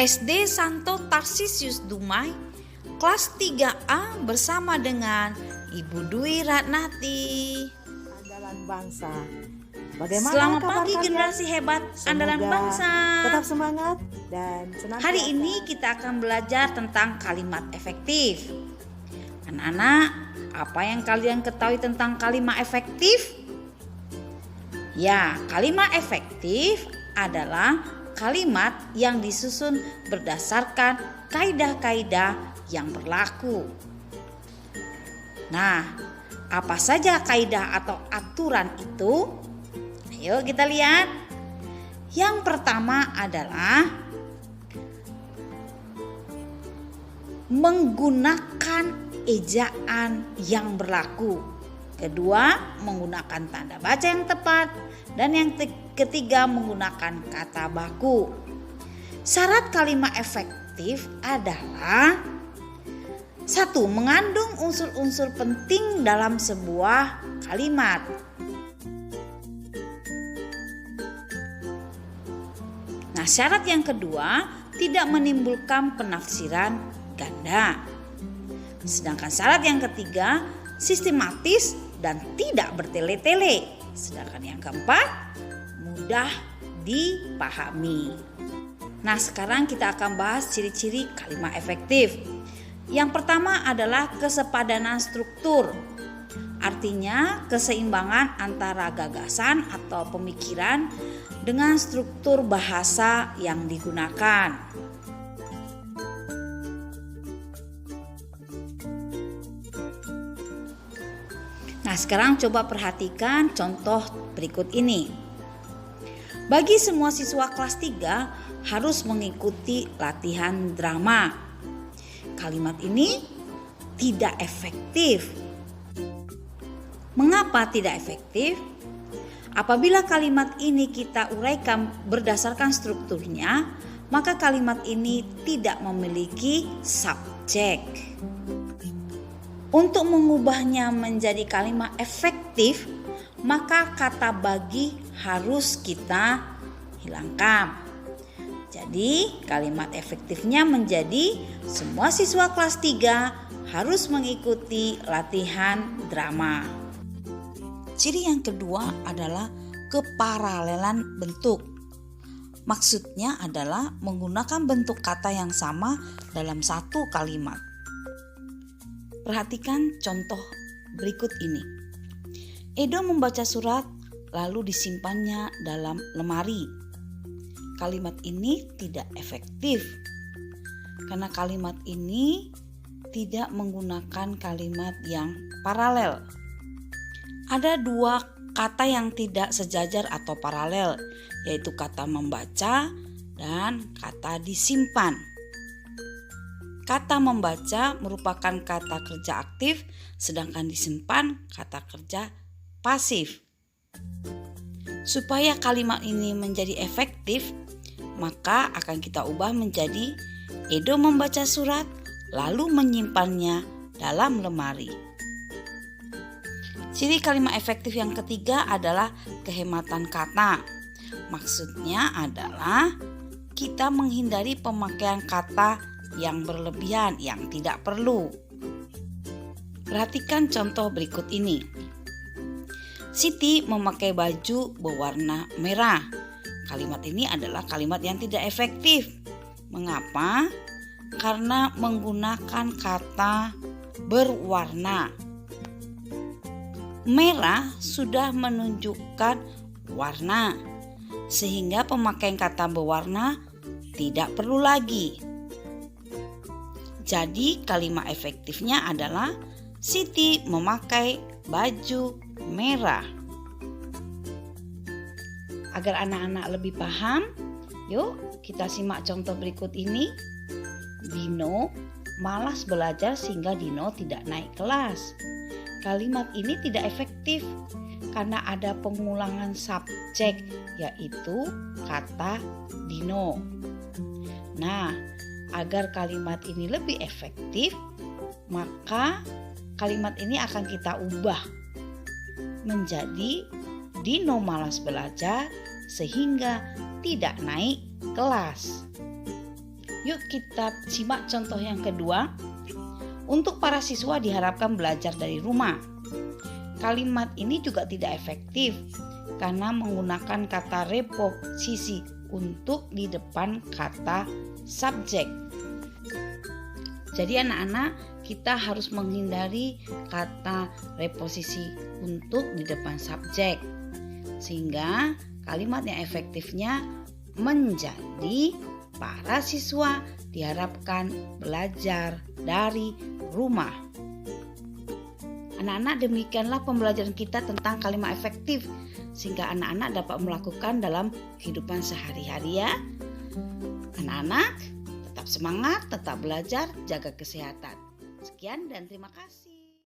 SD Santo Tarsisius Dumai, kelas 3A bersama dengan Ibu Dwi Ratnati. Andalan bangsa. Bagaimana Selamat kabar pagi kalian? generasi hebat andalan Semoga bangsa. tetap semangat dan senantiasa. Hari ini kita akan belajar tentang kalimat efektif. Anak-anak, apa yang kalian ketahui tentang kalimat efektif? Ya, kalimat efektif adalah kalimat yang disusun berdasarkan kaidah-kaidah yang berlaku. Nah, apa saja kaidah atau aturan itu? Ayo kita lihat. Yang pertama adalah menggunakan ejaan yang berlaku. Kedua, menggunakan tanda baca yang tepat. Dan yang ketiga, menggunakan kata baku. Syarat kalimat efektif adalah 1. Mengandung unsur-unsur penting dalam sebuah kalimat. Nah, syarat yang kedua, tidak menimbulkan penafsiran ganda. Sedangkan syarat yang ketiga, sistematis dan tidak bertele-tele. Sedangkan yang keempat, mudah dipahami. Nah, sekarang kita akan bahas ciri-ciri kalimat efektif. Yang pertama adalah kesepadanan struktur. Artinya keseimbangan antara gagasan atau pemikiran dengan struktur bahasa yang digunakan. Nah, sekarang coba perhatikan contoh berikut ini. Bagi semua siswa kelas 3 harus mengikuti latihan drama. Kalimat ini tidak efektif. Mengapa tidak efektif? Apabila kalimat ini kita uraikan berdasarkan strukturnya, maka kalimat ini tidak memiliki subjek. Untuk mengubahnya menjadi kalimat efektif, maka kata bagi harus kita hilangkan. Jadi kalimat efektifnya menjadi semua siswa kelas 3 harus mengikuti latihan drama. Ciri yang kedua adalah keparalelan bentuk. Maksudnya adalah menggunakan bentuk kata yang sama dalam satu kalimat. Perhatikan contoh berikut ini. Edo membaca surat lalu disimpannya dalam lemari. Kalimat ini tidak efektif karena kalimat ini tidak menggunakan kalimat yang paralel. Ada dua kata yang tidak sejajar atau paralel, yaitu kata membaca dan kata disimpan. Kata membaca merupakan kata kerja aktif, sedangkan disimpan kata kerja pasif. Supaya kalimat ini menjadi efektif, maka akan kita ubah menjadi Edo membaca surat lalu menyimpannya dalam lemari. Ciri kalimat efektif yang ketiga adalah kehematan kata. Maksudnya adalah kita menghindari pemakaian kata yang berlebihan, yang tidak perlu. Perhatikan contoh berikut ini. Siti memakai baju berwarna merah. Kalimat ini adalah kalimat yang tidak efektif. Mengapa? Karena menggunakan kata berwarna. Merah sudah menunjukkan warna, sehingga pemakaian kata berwarna tidak perlu lagi. Jadi kalimat efektifnya adalah Siti memakai baju merah. Agar anak-anak lebih paham, yuk kita simak contoh berikut ini. Dino malas belajar sehingga Dino tidak naik kelas. Kalimat ini tidak efektif karena ada pengulangan subjek, yaitu kata Dino. Nah, agar kalimat ini lebih efektif, maka kalimat ini akan kita ubah menjadi Dino malas belajar sehingga tidak naik kelas. Yuk kita simak contoh yang kedua. Untuk para siswa diharapkan belajar dari rumah. Kalimat ini juga tidak efektif karena menggunakan kata reposisi untuk di depan kata subjek. Jadi anak-anak, kita harus menghindari kata reposisi untuk di depan subjek, sehingga kalimat yang efektifnya menjadi para siswa diharapkan belajar dari rumah. Anak-anak, demikianlah pembelajaran kita tentang kalimat efektif, sehingga anak-anak dapat melakukan dalam kehidupan sehari-hari ya. Anak-anak, tetap semangat, tetap belajar, jaga kesehatan. Sekian dan terima kasih.